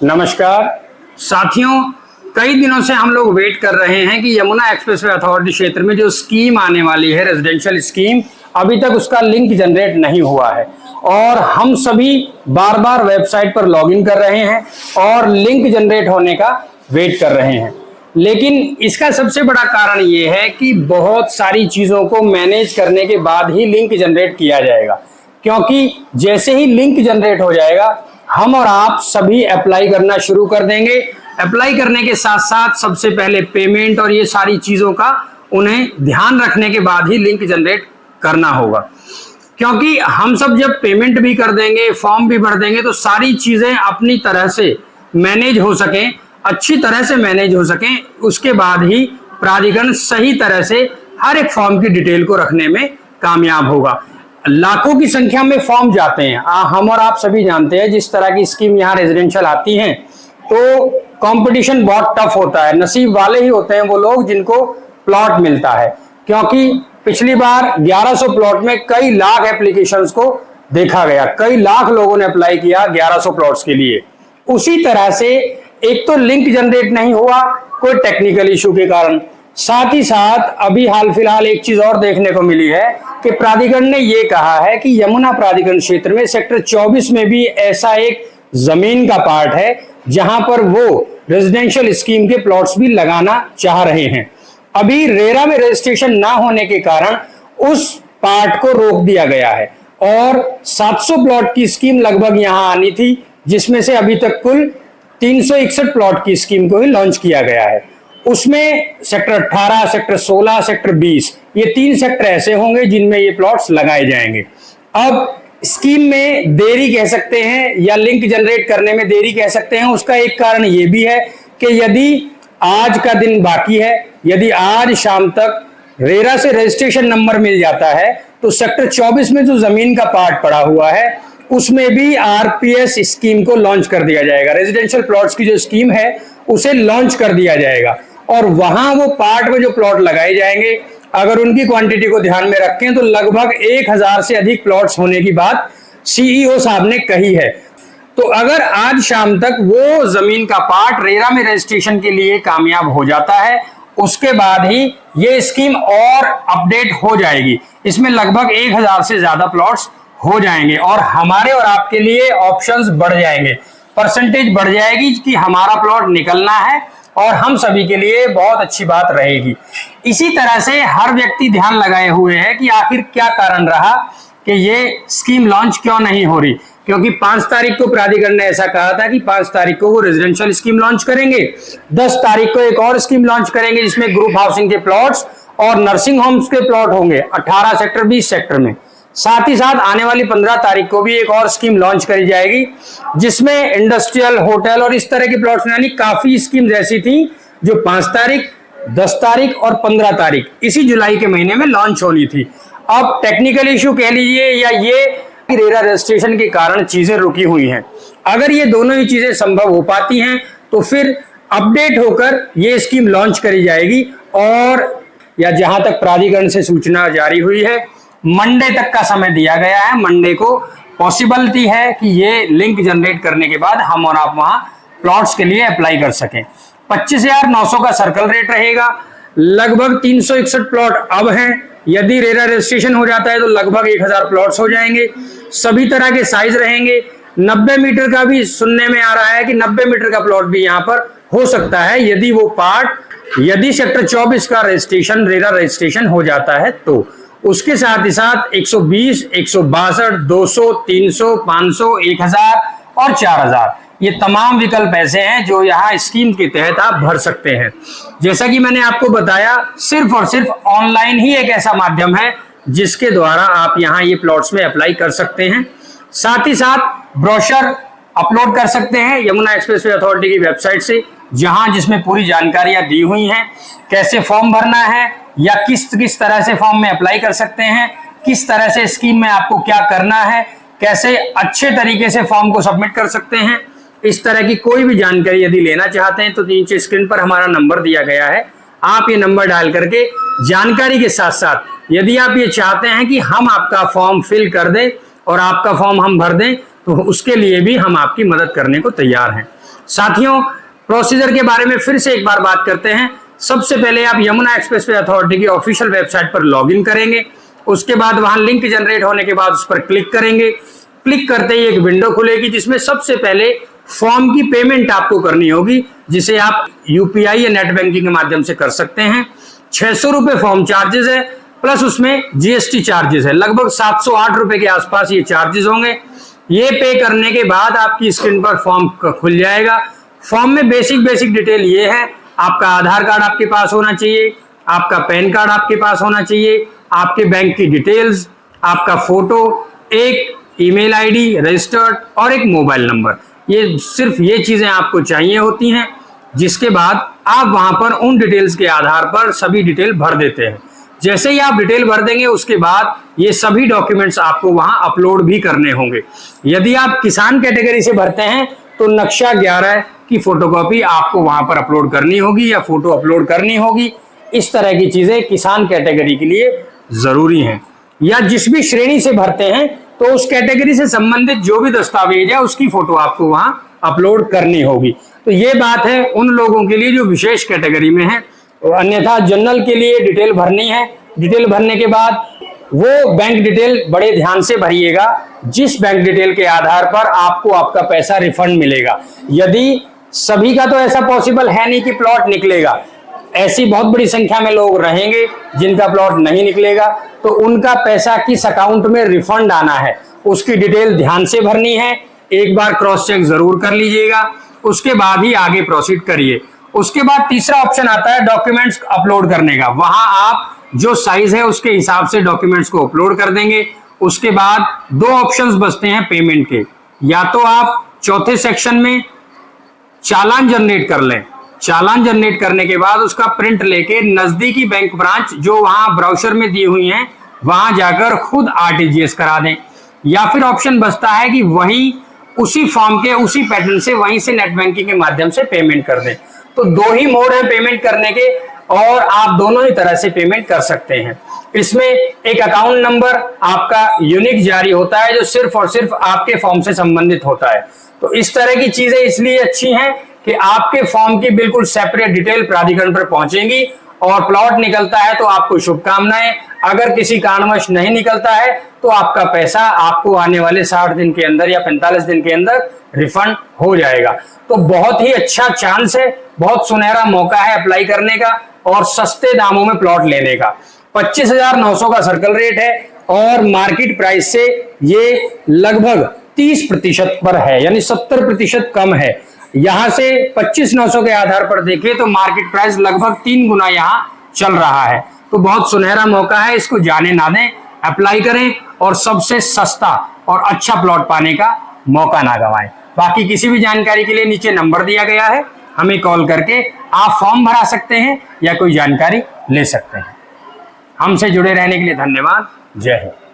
नमस्कार साथियों, कई दिनों से हम लोग वेट कर रहे हैं कि यमुना एक्सप्रेसवे अथॉरिटी क्षेत्र में जो स्कीम आने वाली है रेजिडेंशियल स्कीम, अभी तक उसका लिंक जनरेट नहीं हुआ है और हम सभी बार बार वेबसाइट पर लॉगिन कर रहे हैं और लिंक जनरेट होने का वेट कर रहे हैं। लेकिन इसका सबसे बड़ा कारण ये है कि बहुत सारी चीज़ों को मैनेज करने के बाद ही लिंक जनरेट किया जाएगा, क्योंकि जैसे ही लिंक जनरेट हो जाएगा हम और आप सभी अप्लाई करना शुरू कर देंगे। अप्लाई करने के साथ साथ सबसे पहले पेमेंट और ये सारी चीज़ों का उन्हें ध्यान रखने के बाद ही लिंक जनरेट करना होगा, क्योंकि हम सब जब पेमेंट भी कर देंगे, फॉर्म भी भर देंगे, तो सारी चीज़ें अपनी तरह से मैनेज हो सकें, अच्छी तरह से मैनेज हो सकें, उसके बाद ही प्राधिकरण सही तरह से हर एक फॉर्म की डिटेल को रखने में कामयाब होगा। लाखों की संख्या में फॉर्म जाते हैं, हम और आप सभी जानते हैं जिस तरह की स्कीम यहाँ रेजिडेंशियल आती हैं तो कंपटीशन बहुत टफ होता है। नसीब वाले ही होते हैं वो लोग जिनको प्लॉट मिलता है, क्योंकि पिछली बार 1100 प्लॉट में कई लाख एप्लीकेशंस को देखा गया, कई लाख लोगों ने अप्लाई किया 1100 प्लॉट्स के लिए। उसी तरह से एक तो लिंक जनरेट नहीं हुआ कोई टेक्निकल इशू के कारण, साथ ही साथ अभी हाल फिलहाल एक चीज और देखने को मिली है कि प्राधिकरण ने ये कहा है कि यमुना प्राधिकरण क्षेत्र में सेक्टर 24 में भी ऐसा एक जमीन का पार्ट है जहां पर वो रेजिडेंशियल स्कीम के प्लॉट्स भी लगाना चाह रहे हैं। अभी रेरा में रजिस्ट्रेशन ना होने के कारण उस पार्ट को रोक दिया गया है और 700 प्लॉट की स्कीम लगभग यहां आनी थी, जिसमें से अभी तक कुल 361 प्लॉट की स्कीम को ही लॉन्च किया गया है। उसमें सेक्टर 18, सेक्टर 16, सेक्टर 20 ये 3 सेक्टर ऐसे होंगे जिनमें ये प्लॉट्स लगाए जाएंगे। अब स्कीम में देरी कह सकते हैं या लिंक जनरेट करने में देरी कह सकते हैं, उसका एक कारण ये भी है कि यदि आज का दिन बाकी है, यदि आज शाम तक रेरा से रजिस्ट्रेशन नंबर मिल जाता है तो सेक्टर 24 में जो जमीन का पार्ट पड़ा हुआ है उसमें भी आरपीएस स्कीम को लॉन्च कर दिया जाएगा। रेजिडेंशियल प्लॉट्स की जो स्कीम है उसे लॉन्च कर दिया जाएगा और वहां वो पार्ट में जो प्लॉट लगाए जाएंगे, अगर उनकी क्वांटिटी को ध्यान में रखें तो लगभग 1000 से अधिक प्लॉट्स होने की बात सीईओ साहब ने कही है। तो अगर आज शाम तक वो जमीन का पार्ट रेरा में रजिस्ट्रेशन के लिए कामयाब हो जाता है, उसके बाद ही ये स्कीम और अपडेट हो जाएगी। इसमें लगभग 1000 से ज्यादा प्लॉट्स हो जाएंगे और हमारे और आपके लिए ऑप्शंस बढ़ जाएंगे, परसेंटेज बढ़ जाएगी कि हमारा प्लॉट निकलना है और हम सभी के लिए बहुत अच्छी बात रहेगी। इसी तरह से हर व्यक्ति ध्यान लगाए हुए है कि आखिर क्या कारण रहा कि ये स्कीम लॉन्च क्यों नहीं हो रही, क्योंकि 5 तारीख को प्राधिकरण ने ऐसा कहा था कि 5 तारीख को वो रेजिडेंशियल स्कीम लॉन्च करेंगे, 10 तारीख को एक और स्कीम लॉन्च करेंगे जिसमें ग्रुप हाउसिंग के प्लॉट्स और नर्सिंग होम्स के प्लॉट होंगे 18 सेक्टर 20 सेक्टर में। साथ ही साथ आने वाली 15 तारीख को भी एक और स्कीम लॉन्च करी जाएगी जिसमें इंडस्ट्रियल, होटल और इस तरह के प्लॉट्स, यानी काफी स्कीम्स ऐसी थी जो 5 तारीख, 10 तारीख और 15 तारीख इसी जुलाई के महीने में लॉन्च होनी थी। अब टेक्निकल इशू कह लीजिए या ये रेरा रजिस्ट्रेशन के कारण चीजें रुकी हुई हैं। अगर ये दोनों ही चीजें संभव हो पाती हैं तो फिर अपडेट होकर ये स्कीम लॉन्च करी जाएगी और या जहां तक प्राधिकरण से सूचना जारी हुई है मंडे तक का समय दिया गया है। मंडे को पॉसिबिलिटी है कि ये लिंक जनरेट करने के बाद हम और आप वहां प्लॉट्स के लिए अप्लाई कर सकें। 25,900 का सर्कल रेट रहेगा, लगभग 361 प्लॉट अब हैं। यदि रेरा रजिस्ट्रेशन हो जाता है तो लगभग 1000 प्लॉट्स हो जाएंगे। सभी तरह के साइज रहेंगे। 90 मीटर का भी सुनने में आ रहा है कि 90 मीटर का प्लॉट भी यहाँ पर हो सकता है यदि वो पार्ट, यदि सेक्टर 24 का रजिस्ट्रेशन, रेरा रजिस्ट्रेशन हो जाता है तो। उसके साथ ही साथ 120, 162, 200, 300, 500, 1000 और 4000 ये तमाम विकल्प ऐसे हैं जो यहाँ स्कीम के तहत आप भर सकते हैं। जैसा कि मैंने आपको बताया, सिर्फ और सिर्फ ऑनलाइन ही एक ऐसा माध्यम है जिसके द्वारा आप यहाँ ये प्लॉट्स में अप्लाई कर सकते हैं। साथ ही साथ ब्रोशर अपलोड कर सकते हैं यमुना एक्सप्रेसवे अथॉरिटी की वेबसाइट से, जहां जिसमें पूरी जानकारियां दी हुई हैं, कैसे फॉर्म भरना है या किस तरह से फॉर्म में अप्लाई कर सकते हैं, किस तरह से स्कीम में आपको क्या करना है, कैसे अच्छे तरीके से फॉर्म को सबमिट कर सकते हैं। इस तरह की कोई भी जानकारी यदि लेना चाहते हैं तो नीचे स्क्रीन पर हमारा नंबर दिया गया है, आप ये नंबर डायल करके जानकारी के साथ साथ यदि आप ये चाहते हैं कि हम आपका फॉर्म फिल कर दें और आपका फॉर्म हम भर दें तो उसके लिए भी हम आपकी मदद करने को तैयार हैं। साथियों, प्रोसीजर के बारे में फिर से एक बार बात करते हैं। सबसे पहले आप यमुना एक्सप्रेसवे अथॉरिटी की ऑफिशियल वेबसाइट पर लॉगिन करेंगे। उसके बाद वहां लिंक जनरेट होने के बाद उस पर क्लिक करेंगे। क्लिक करते ही एक विंडो खुलेगी जिसमें सबसे पहले फॉर्म की पेमेंट आपको करनी होगी, जिसे आप यूपीआई या नेट बैंकिंग के माध्यम से कर सकते हैं। 600 रुपए फॉर्म चार्जेस है, प्लस उसमें जीएसटी चार्जेस है। लगभग 708 रुपए के आसपास ये चार्जेस होंगे। ये पे करने के बाद आपकी स्क्रीन पर फॉर्म खुल जाएगा। फॉर्म में बेसिक डिटेल ये है, आपका आधार कार्ड आपके पास होना चाहिए, आपका पैन कार्ड आपके पास होना चाहिए, आपके बैंक की डिटेल्स, आपका फोटो, एक ईमेल आईडी रजिस्टर्ड और एक मोबाइल नंबर। ये सिर्फ ये चीजें आपको चाहिए होती हैं, जिसके बाद आप वहां पर उन डिटेल्स के आधार पर सभी डिटेल भर देते हैं। जैसे ही आप डिटेल भर देंगे उसके बाद ये सभी डॉक्यूमेंट्स आपको वहां अपलोड भी करने होंगे। यदि आप किसान कैटेगरी से भरते हैं तो नक्शा 11 की फोटोकॉपी आपको वहां पर अपलोड करनी होगी या फोटो अपलोड करनी होगी। इस तरह की चीजें किसान कैटेगरी के लिए जरूरी हैं। या जिस भी श्रेणी से भरते हैं तो उस कैटेगरी से संबंधित जो भी दस्तावेज है उसकी फोटो आपको वहां अपलोड करनी होगी। तो ये बात है उन लोगों के लिए जो विशेष कैटेगरी में है। अन्यथा जनरल के लिए डिटेल भरनी है। डिटेल भरने के बाद वो बैंक डिटेल बड़े ध्यान से भरिएगा, जिस बैंक डिटेल के आधार पर आपको आपका पैसा रिफंड मिलेगा। यदि सभी का तो ऐसा पॉसिबल है नहीं कि प्लॉट निकलेगा, ऐसी बहुत बड़ी संख्या में लोग रहेंगे जिनका प्लॉट नहीं निकलेगा, तो उनका पैसा किस अकाउंट में रिफंड आना है उसकी डिटेल ध्यान से भरनी है। एक बार क्रॉस चेक जरूर कर लीजिएगा, उसके बाद ही आगे प्रोसीड करिए। उसके बाद तीसरा ऑप्शन आता है डॉक्यूमेंट्स अपलोड करने का। वहां आप जो साइज है उसके हिसाब से डॉक्यूमेंट्स को अपलोड कर देंगे। उसके बाद दो ऑप्शंस बचते हैं पेमेंट के। या तो आप चौथे सेक्शन में चालान जनरेट कर लें। चालान जनरेट करने के बाद उसका प्रिंट लेके नजदीकी बैंक ब्रांच जो वहां ब्राउचर में दी हुई हैं वहां जाकर खुद आरटीजीएस करा दें। या फिर ऑप्शन बचता है कि वहीं उसी फॉर्म के उसी पैटर्न से वहीं से नेट बैंकिंग के माध्यम से पेमेंट कर दें। तो दो ही मोड है पेमेंट करने के और आप दोनों ही तरह से पेमेंट कर सकते हैं। इसमें एक अकाउंट नंबर आपका यूनिक जारी होता है जो सिर्फ और सिर्फ आपके फॉर्म से संबंधित होता है। तो इस तरह की चीजें इसलिए अच्छी हैं कि आपके फॉर्म की बिल्कुल सेपरेट डिटेल प्राधिकरण पर पहुंचेंगी और प्लॉट निकलता है तो आपको शुभकामनाएं। अगर किसी कारणवश नहीं निकलता है तो आपका पैसा आपको आने वाले 60 दिन के अंदर या 45 दिन के अंदर रिफंड हो जाएगा। तो बहुत ही अच्छा चांस है, बहुत सुनहरा मौका है अप्लाई करने का और सस्ते दामों में प्लॉट लेने का। 25,900 का सर्कल रेट है और मार्केट प्राइस से ये लगभग 30% पर है, यानी 70% कम है। यहां से 25,900 के आधार पर देखें तो मार्केट प्राइस लगभग 3 गुना यहां चल रहा है। तो बहुत सुनहरा मौका है, इसको जाने ना दें, अप्लाई करें और सबसे सस्ता और अच्छा प्लॉट पाने का मौका ना गंवाएं। बाकी किसी भी जानकारी के लिए नीचे नंबर दिया गया है, हमें कॉल करके आप फॉर्म भरा सकते हैं या कोई जानकारी ले सकते हैं। हमसे जुड़े रहने के लिए धन्यवाद। जय हिंद।